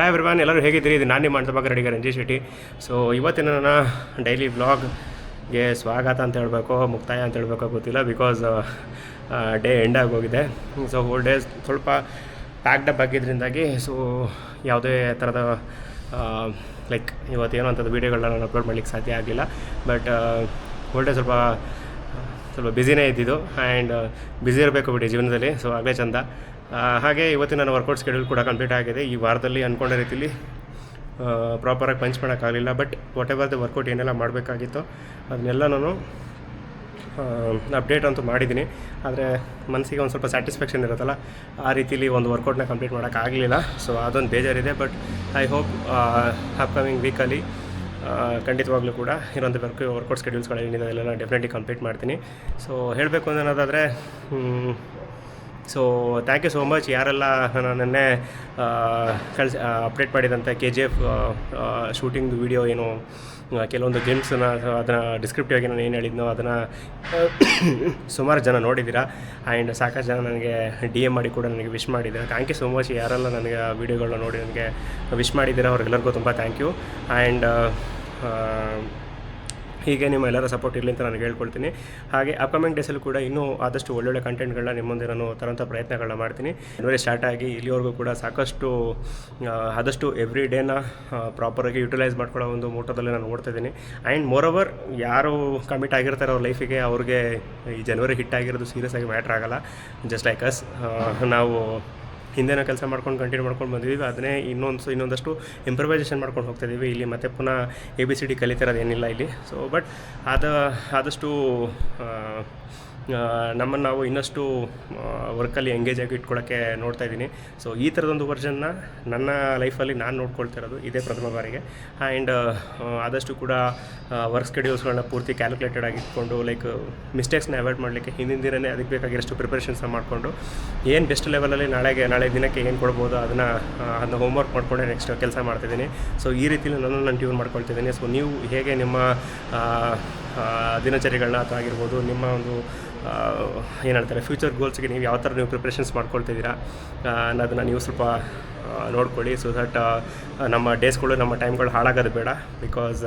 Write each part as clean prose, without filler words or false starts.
Hi everyone, ಎಲ್ಲರೂ ಹೇಗಿದ್ದೀರಿ? ಇದು ನಾನು ನಿಮ್ಮ ಮಾಡ್ತಮ್ಮ ರೆಡಿಗ ರಂಜಿತ್ ಶೆಟ್ಟಿ. ಸೊ ಇವತ್ತಿನ ನನ್ನ ಡೈಲಿ ವ್ಲಾಗ್ಗೆ ಸ್ವಾಗತ ಅಂತ ಹೇಳಬೇಕು, ಮುಕ್ತಾಯ ಅಂತ ಹೇಳಬೇಕು ಗೊತ್ತಿಲ್ಲ. ಬಿಕಾಸ್ ಡೇ ಎಂಡ್ ಆಗೋಗಿದೆ. ಸೊ ಹೋಲ್ ಡೇಸ್ ಸ್ವಲ್ಪ ಪ್ಯಾಕ್ಡ್ ಅಪ್ ಆಗಿದ್ದರಿಂದಾಗಿ ಸೊ ಯಾವುದೇ ಥರದ ಲೈಕ್ ಇವತ್ತೇನೋ ಅಂಥದ್ದು ವೀಡಿಯೋಗಳನ್ನ ನಾನು ಅಪ್ಲೋಡ್ ಮಾಡಲಿಕ್ಕೆ ಸಾಧ್ಯ ಆಗಲಿಲ್ಲ. ಬಟ್ ಹೋಲ್ ಡೇ ಸ್ವಲ್ಪ ಬ್ಯುಸಿನೇ ಇದ್ದಿದ್ದು. ಆ್ಯಂಡ್ ಬ್ಯುಸಿ ಇರಬೇಕು ಬಿಡಿ ಜೀವನದಲ್ಲಿ. ಸೊ ಆಗಲೇ ಚಂದ. ಹಾಗೆ ಇವತ್ತಿನ ನನ್ನ ವರ್ಕೌಟ್ ಶೆಡ್ಯೂಲ್ ಕೂಡ ಕಂಪ್ಲೀಟ್ ಆಗಿದೆ. ಈ ವಾರದಲ್ಲಿ ಅಂದ್ಕೊಂಡ ರೀತಿಲಿ ಪ್ರಾಪರಾಗಿ ಪಂಚ್ ಮಾಡೋಕ್ಕಾಗಲಿಲ್ಲ. But whatever the workout ಏನೆಲ್ಲ ಮಾಡಬೇಕಾಗಿತ್ತೋ ಅದನ್ನೆಲ್ಲ ನಾನು ಅಪ್ಡೇಟ್ ಅಂತೂ ಮಾಡಿದ್ದೀನಿ. ಆದರೆ ಮನಸ್ಸಿಗೆ ಒಂದು ಸ್ವಲ್ಪ ಸ್ಯಾಟಿಸ್ಫ್ಯಾಕ್ಷನ್ ಇರುತ್ತಲ್ಲ, ಆ ರೀತಿಲಿ ಒಂದು ವರ್ಕೌಟ್ನ ಕಂಪ್ಲೀಟ್ ಮಾಡೋಕ್ಕಾಗಲಿಲ್ಲ. ಸೊ ಅದೊಂದು ಬೇಜಾರಿದೆ. ಬಟ್ ಐ ಹೋಪ್ ಅಪ್ಕಮಿಂಗ್ ವೀಕಲ್ಲಿ ಖಂಡಿತವಾಗ್ಲೂ ಕೂಡ ಇನ್ನೊಂದು ವರ್ಕೌಟ್ ಶೆಡ್ಯೂಲ್ಸ್ಗಳೇನಿದೆ ಅದೆಲ್ಲ ಡೆಫಿನೆಟ್ಲಿ ಕಂಪ್ಲೀಟ್ ಮಾಡ್ತೀನಿ. ಸೊ ಹೇಳಬೇಕು ಅನ್ನೋದಾದರೆ so thank you so much ಯಾರೆಲ್ಲ ನನ್ನೇ ಅಪ್ಡೇಟ್ ಮಾಡಿದಂಥ KGF ಶೂಟಿಂಗ್ದು ವೀಡಿಯೋ ಏನು ಕೆಲವೊಂದು ಗೇಮ್ಸನ್ನು ಅದನ್ನು ಡಿಸ್ಕ್ರಿಪ್ಟಿವ್ ಆಗಿ ನಾನು ಏನು ಹೇಳಿದ್ನೋ ಅದನ್ನು ಸುಮಾರು ಜನ ನೋಡಿದ್ದೀರಾ. ಆ್ಯಂಡ್ ಸಾಕಷ್ಟು ಜನ ನನಗೆ DM ಮಾಡಿ ಕೂಡ ನನಗೆ ವಿಶ್ ಮಾಡಿದ್ದೀರಾ. ಥ್ಯಾಂಕ್ ಯು ಸೋ ಮಚ್ ಯಾರೆಲ್ಲ ನನಗೆ ಆ ವೀಡಿಯೋಗಳನ್ನ ನೋಡಿ ನನಗೆ ವಿಶ್ ಮಾಡಿದ್ದೀರಾ ಅವ್ರಿಗೆಲ್ಲರಿಗೂ ತುಂಬ ಥ್ಯಾಂಕ್ ಯು. ಆ್ಯಂಡ್ ಹೀಗೆ ನಿಮ್ಮ ಎಲ್ಲರ ಸಪೋರ್ಟ್ ಇರಲಿ ಅಂತ ನಾನು ಹೇಳ್ಕೊಳ್ತೀನಿ. ಹಾಗೆ ಅಪ್ಕಮಿಂಗ್ ಡೇಸಲ್ಲೂ ಕೂಡ ಇನ್ನೂ ಆದಷ್ಟು ಒಳ್ಳೊಳ್ಳೆ ಕಂಟೆಂಟ್ಗಳನ್ನ ನಿಮ್ಮ ಮುಂದೆ ನಾನು ತರೋಂಥ ಪ್ರಯತ್ನಗಳನ್ನ ಮಾಡ್ತೀನಿ. ಜನವರಿ ಸ್ಟಾರ್ಟ್ ಆಗಿ ಇಲ್ಲಿವರೆಗೂ ಕೂಡ ಸಾಕಷ್ಟು ಆದಷ್ಟು ಎವ್ರಿ ಡೇನ ಪ್ರಾಪರಾಗಿ ಯುಟಿಲೈಸ್ ಮಾಡ್ಕೊಳ್ಳೋ ಒಂದು ಮೋಟೋದಲ್ಲಿ ನಾನು ಓಡ್ತಾಯಿದ್ದೀನಿ. ಆ್ಯಂಡ್ ಮೋರೋವರ್ ಯಾರು ಕಮಿಟ್ ಆಗಿರ್ತಾರೆ ಅವ್ರ ಲೈಫಿಗೆ ಅವ್ರಿಗೆ ಈ ಜನವರಿ ಹಿಟ್ ಆಗಿರೋದು ಸೀರಿಯಸ್ ಆಗಿ ಮ್ಯಾಟ್ರ್ ಆಗೋಲ್ಲ. ಜಸ್ಟ್ ಲೈಕ್ ಅಸ್, ನಾವು ಹಿಂದೆನೋ ಕೆಲಸ ಮಾಡ್ಕೊಂಡು ಕಂಟಿನ್ಯೂ ಮಾಡ್ಕೊಂಡು ಬಂದಿದ್ದೀವಿ. ಅದನ್ನೇ ಇನ್ನೊಂದಷ್ಟು ಇಂಪ್ರವೈಸೇಷನ್ ಮಾಡ್ಕೊಂಡು ಹೋಗ್ತಾಯಿದ್ದೀವಿ. ಇಲ್ಲಿ ಮತ್ತೆ ಪುನಃ ABCD ಕಲಿತಿರೋದು ಏನಿಲ್ಲ ಇಲ್ಲಿ. ಸೊ ಬಟ್ ಆದಷ್ಟು ನಮ್ಮನ್ನು ನಾವು ಇನ್ನಷ್ಟು ವರ್ಕಲ್ಲಿ ಎಂಗೇಜ್ ಆಗಿ ಇಟ್ಕೊಳ್ಳೋಕ್ಕೆ ನೋಡ್ತಾಯಿದ್ದೀನಿ. ಸೊ ಈ ಥರದೊಂದು ವರ್ಷನ್ನ ನನ್ನ ಲೈಫಲ್ಲಿ ನಾನು ನೋಡ್ಕೊಳ್ತಿರೋದು ಇದೇ ಪ್ರಥಮ ಬಾರಿಗೆ. ಆ್ಯಂಡ್ ಆದಷ್ಟು ಕೂಡ ವರ್ಕ್ ಶೆಡ್ಯೂಲ್ಸ್ಗಳನ್ನ ಪೂರ್ತಿ ಕ್ಯಾಲ್ಕುಲೇಟೆಡ್ ಆಗಿ ಇಟ್ಕೊಂಡು ಲೈಕ್ ಮಿಸ್ಟೇಕ್ಸ್ನ ಅವಾಯ್ಡ್ ಮಾಡಲಿಕ್ಕೆ ಹಿಂದಿನ ದಿನವೇ ಅದಕ್ಕೆ ಬೇಕಾಗಿರೋಷ್ಟು ಪ್ರಿಪ್ರೇಷನ್ಸ್ನ ಮಾಡಿಕೊಂಡು ಏನು ಬೆಸ್ಟ್ ಲೆವೆಲಲ್ಲಿ ನಾಳೆ ದಿನಕ್ಕೆ ಏನು ಕೊಡ್ಬೋದು ಅದನ್ನ ಹೋಮ್ವರ್ಕ್ ಮಾಡಿಕೊಂಡೆ ನೆಕ್ಸ್ಟ್ ಕೆಲಸ ಮಾಡ್ತಿದ್ದೀನಿ. ಸೊ ಈ ರೀತಿಯಲ್ಲಿ ನಾನು ಟ್ಯೂನ್ ಮಾಡ್ಕೊಳ್ತಿದ್ದೀನಿ. ಸೊ ನೀವು ಹೇಗೆ ನಿಮ್ಮ ದಿನಚರಿಗಳನ್ನ ಅಥವಾ ಆಗಿರ್ಬೋದು ನಿಮ್ಮ ಒಂದು ಏನು ಹೇಳ್ತಾರೆ ಫ್ಯೂಚರ್ ಗೋಲ್ಸ್ಗೆ ನೀವು ಯಾವ ಥರ ನೀವು ಪ್ರಿಪ್ರೇಷನ್ಸ್ ಮಾಡ್ಕೊಳ್ತಿದ್ದೀರಾ ಅನ್ನೋದನ್ನು ನೀವು ಸ್ವಲ್ಪ ನೋಡ್ಕೊಳ್ಳಿ. ಸೊ ದಟ್ ನಮ್ಮ ಡೇಸ್ಗಳು ನಮ್ಮ ಟೈಮ್ಗಳು ಹಾಳಾಗೋದು ಬೇಡ. ಬಿಕಾಸ್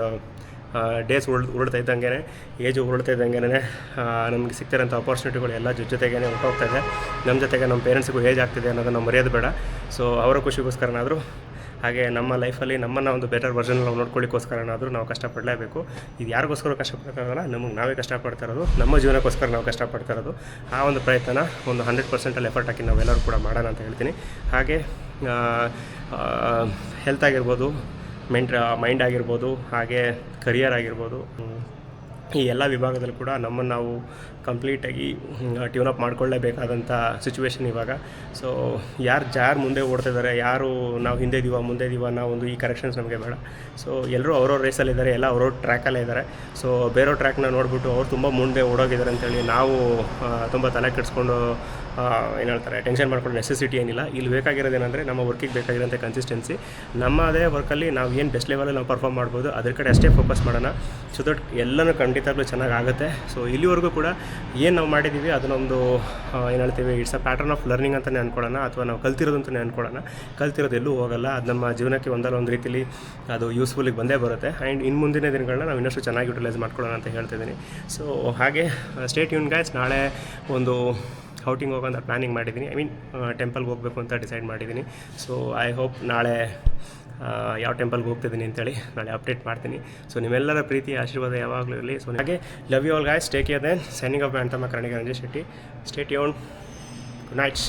ಡೇಸ್ ಉರುಳ್ತಾ ಇದ್ದಂಗೆ ಏಜು ಉರುಳ್ತಾ ಇದ್ದಂಗೆ ನಮಗೆ ಸಿಗ್ತಿರೋಂಥ ಅಪಾರ್ಚುನಿಟಿಗಳು ಎಲ್ಲ ಜೊತೆಗೇ ಹೊರಟೋಗ್ತಾಯಿದೆ. ನಮ್ಮ ಜೊತೆಗೆ ನಮ್ಮ ಪೇರೆಂಟ್ಸ್ಗೂ ಏಜ್ ಆಗ್ತಿದೆ ಅನ್ನೋದನ್ನು ಮರೆಯೋದು ಬೇಡ. ಸೊ ಅವರ ಖುಷಿಗೋಸ್ಕರನಾದರೂ ಹಾಗೆ ನಮ್ಮ ಲೈಫಲ್ಲಿ ನಮ್ಮನ್ನು ಒಂದು ಬೆಟರ್ ವರ್ಜನ್ ನಾವು ನೋಡ್ಕೊಳ್ಳಿಕ್ಕೋಸ್ಕರನಾದರೂ ನಾವು ಕಷ್ಟಪಡಲೇಬೇಕು. ಇದು ಯಾರಿಗೋಸ್ಕರ ಕಷ್ಟಪಡೋಕ್ಕಾಗಲ್ಲ, ನಮಗೆ ನಾವೇ ಕಷ್ಟಪಡ್ತಾ ಇರೋದು, ನಮ್ಮ ಜೀವನಕ್ಕೋಸ್ಕರ ನಾವು ಕಷ್ಟಪಡ್ತಾ ಇರೋದು. ಆ ಒಂದು ಪ್ರಯತ್ನ ಒಂದು 100% ಎಫರ್ಟ್ ಹಾಕಿ ನಾವೆಲ್ಲರೂ ಕೂಡ ಮಾಡೋಣ ಅಂತ ಹೇಳ್ತೀನಿ. ಹಾಗೆ ಹೆಲ್ತ್ ಆಗಿರ್ಬೋದು, ಮೈಂಡ್ ಆಗಿರ್ಬೋದು, ಹಾಗೆ ಕರಿಯರ್ ಆಗಿರ್ಬೋದು, ಈ ಎಲ್ಲ ವಿಭಾಗದಲ್ಲೂ ಕೂಡ ನಮ್ಮನ್ನು ನಾವು ಕಂಪ್ಲೀಟಾಗಿ ಟ್ಯೂನಪ್ ಮಾಡ್ಕೊಳ್ಳೇಬೇಕಾದಂಥ ಸಿಚುವೇಶನ್ ಇವಾಗ. ಸೊ ಯಾರು ಮುಂದೆ ಓಡ್ತಿದ್ದಾರೆ, ಯಾರು ನಾವು ಹಿಂದೆ ಇದೀವ ಅನ್ನೋ ಒಂದು ಈ ಕರೆಕ್ಷನ್ಸ್ ನಮಗೆ ಬೇಡ. ಸೊ ಎಲ್ಲರೂ ಅವ್ರವ್ರ ರೇಸಲ್ಲಿದ್ದಾರೆ, ಎಲ್ಲ ಅವ್ರವ್ರ ಟ್ರ್ಯಾಕಲ್ಲೇ ಇದ್ದಾರೆ. ಸೊ ಬೇರೆಯವ್ರ ಟ್ರ್ಯಾಕ್ನ ನೋಡಿಬಿಟ್ಟು ಅವ್ರು ತುಂಬ ಮುಂದೆ ಓಡೋಗಿದ್ದಾರೆ ಅಂತೇಳಿ ನಾವು ತುಂಬ ತಲೆ ಕೆಡಿಸ್ಕೊಂಡು ಏನು ಹೇಳ್ತಾರೆ ಟೆನ್ಷನ್ ಮಾಡ್ಕೊಂಡು ನೆಸೆಸಿಟಿ ಏನಿಲ್ಲ. ಇಲ್ಲಿ ಬೇಕಾಗಿರೋದೇನೆಂದರೆ ನಮ್ಮ ವರ್ಕಿಗೆ ಬೇಕಾಗಿರೋಂಥ ಕನ್ಸಿಸ್ಟೆನ್ಸಿ, ನಮ್ಮದೇ ವರ್ಕಲ್ಲಿ ನಾವು ಏನು ಬೆಸ್ಟ್ ಲೆವೆಲಲ್ಲಿ ನಾವು ಪರ್ಫಾರ್ಮ್ ಮಾಡ್ಬೋದು ಅದ್ರ ಕಡೆ ಅಷ್ಟೇ ಫೋಕಸ್ ಮಾಡೋಣ. ಸೊ ದಟ್ ಎಲ್ಲನೂ ಖಂಡಿತವಾಗ್ಲೂ ಚೆನ್ನಾಗಿ ಆಗುತ್ತೆ. ಸೊ ಇಲ್ಲಿವರೆಗೂ ಕೂಡ ಏನು ನಾವು ಮಾಡಿದ್ದೀವಿ ಅದನ್ನೊಂದು ಏನು ಹೇಳ್ತೀವಿ it's a pattern of learning ಅಂತಲೇ ಅಂದ್ಕೊಳ್ಳೋಣ, ಅಥವಾ ನಾವು ಕಲ್ತಿರೋದು ಅಂತಲೇ ಅಂದ್ಕೊಳ್ಳೋಣ. ಕಲ್ತಿರೋದು ಎಲ್ಲೂ ಹೋಗಲ್ಲ, ಅದು ನಮ್ಮ ಜೀವನಕ್ಕೆ ಒಂದಲ್ಲ ಒಂದು ರೀತಿಲಿ ಅದು ಯೂಸ್ಫುಲ್ಲಿಗೆ ಬಂದೇ ಬರುತ್ತೆ. ಆ್ಯಂಡ್ ಇನ್ನು ಮುಂದಿನ ದಿನಗಳನ್ನ ನಾವು ಇನ್ನಷ್ಟು ಚೆನ್ನಾಗಿ ಯುಟಿಲೈಸ್ ಮಾಡ್ಕೊಳ್ಳೋಣ ಅಂತ ಹೇಳ್ತಿದ್ದೀನಿ. ಸೊ ಹಾಗೆ ಸ್ಟೇ ಟ್ಯೂನ್ ಗೈಸ್. ನಾಳೆ ಒಂದು ಔಟಿಂಗ್ ಹೋಗೋಂಥ ಪ್ಲ್ಯಾನಿಂಗ್ ಮಾಡಿದ್ದೀನಿ. ಟೆಂಪಲ್ಗೆ ಹೋಗಬೇಕು ಅಂತ ಡಿಸೈಡ್ ಮಾಡಿದ್ದೀನಿ. ಸೊ ಐ ಹೋಪ್ ನಾಳೆ ಯಾವ ಟೆಂಪಲ್ಗೆ ಹೋಗ್ತಿದ್ದೀನಿ ಅಂತೇಳಿ ನಾಳೆ ಅಪ್ಡೇಟ್ ಮಾಡ್ತೀನಿ. ಸೊ ನಿಮ್ಮೆಲ್ಲರ ಪ್ರೀತಿ ಆಶೀರ್ವಾದ ಯಾವಾಗಲೂ ಇರಲಿ. ಸೊ ಹಾಗೆ love you all guys, take care then. Signing off ಅಂತ ರೆಡಿಗ Ranjith Shetty. Stay tune. Good knights.